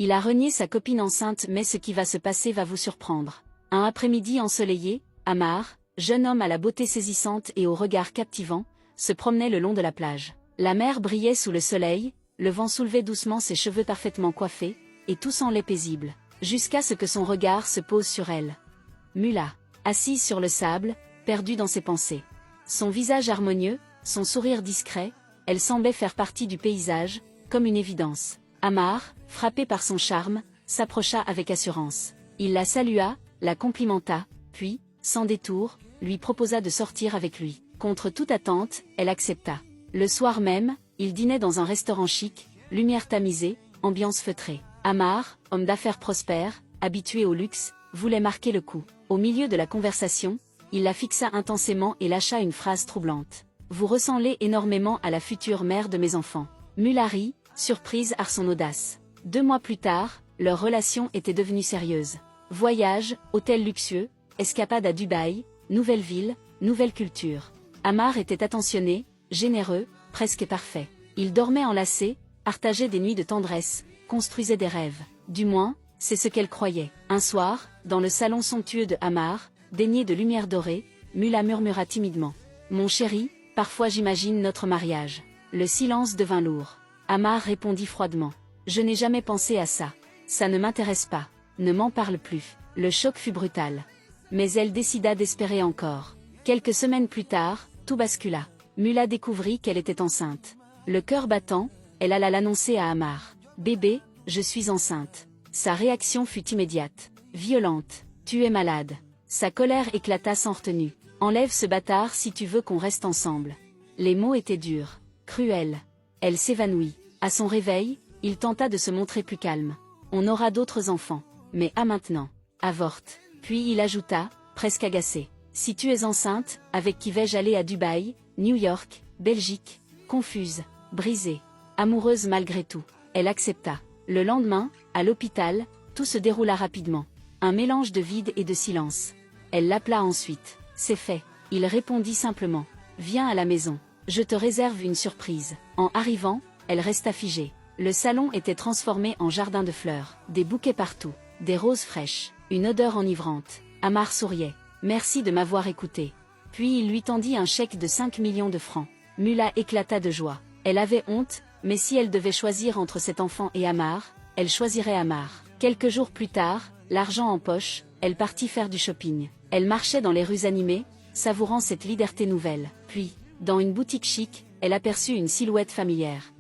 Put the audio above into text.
Il a renié sa copine enceinte, mais ce qui va se passer va vous surprendre. Un après-midi ensoleillé, Ammar, jeune homme à la beauté saisissante et au regard captivant, se promenait le long de la plage. La mer brillait sous le soleil, le vent soulevait doucement ses cheveux parfaitement coiffés, et tout semblait paisible, jusqu'à ce que son regard se pose sur elle. Mula, assise sur le sable, perdue dans ses pensées. Son visage harmonieux, son sourire discret, elle semblait faire partie du paysage, comme une évidence. Ammar, frappé par son charme, s'approcha avec assurance. Il la salua, la complimenta, puis, sans détour, lui proposa de sortir avec lui. Contre toute attente, elle accepta. Le soir même, ils dînaient dans un restaurant chic, lumière tamisée, ambiance feutrée. Ammar, homme d'affaires prospère, habitué au luxe, voulait marquer le coup. Au milieu de la conversation, il la fixa intensément et lâcha une phrase troublante. « Vous ressemblez énormément à la future mère de mes enfants. » Mula rit, surprise à son audace. 2 mois plus tard, leur relation était devenue sérieuse. Voyage, hôtel luxueux, escapade à Dubaï, nouvelle ville, nouvelle culture. Ammar était attentionné, généreux, presque parfait. Il dormait enlacé, partageait des nuits de tendresse, construisait des rêves. Du moins, c'est ce qu'elle croyait. Un soir, dans le salon somptueux de Ammar, baigné de lumière dorée, Mula murmura timidement. « Mon chéri, parfois j'imagine notre mariage. » Le silence devint lourd. Ammar répondit froidement. « Je n'ai jamais pensé à ça. Ça ne m'intéresse pas. Ne m'en parle plus. » Le choc fut brutal. Mais elle décida d'espérer encore. Quelques semaines plus tard, tout bascula. Mula découvrit qu'elle était enceinte. Le cœur battant, elle alla l'annoncer à Ammar. « Bébé, je suis enceinte. » Sa réaction fut immédiate. Violente. « Tu es malade. » Sa colère éclata sans retenue. « Enlève ce bâtard si tu veux qu'on reste ensemble. » Les mots étaient durs, cruels. Elle s'évanouit. À son réveil, il tenta de se montrer plus calme. « On aura d'autres enfants. Mais à maintenant. Avorte. » Puis il ajouta, presque agacé. « Si tu es enceinte, avec qui vais-je aller à Dubaï, New York, Belgique ?» Confuse, brisée, amoureuse malgré tout, elle accepta. Le lendemain, à l'hôpital, tout se déroula rapidement. Un mélange de vide et de silence. Elle l'appela ensuite. « C'est fait. » Il répondit simplement. « Viens à la maison. Je te réserve une surprise. » En arrivant, elle resta figée. Le salon était transformé en jardin de fleurs. Des bouquets partout. Des roses fraîches. Une odeur enivrante. Ammar souriait. « Merci de m'avoir écouté. » Puis il lui tendit un chèque de 5 millions de francs. Mula éclata de joie. Elle avait honte, mais si elle devait choisir entre cet enfant et Ammar, elle choisirait Ammar. Quelques jours plus tard, l'argent en poche, elle partit faire du shopping. Elle marchait dans les rues animées, savourant cette liberté nouvelle. Puis, dans une boutique chic, elle aperçut une silhouette familière.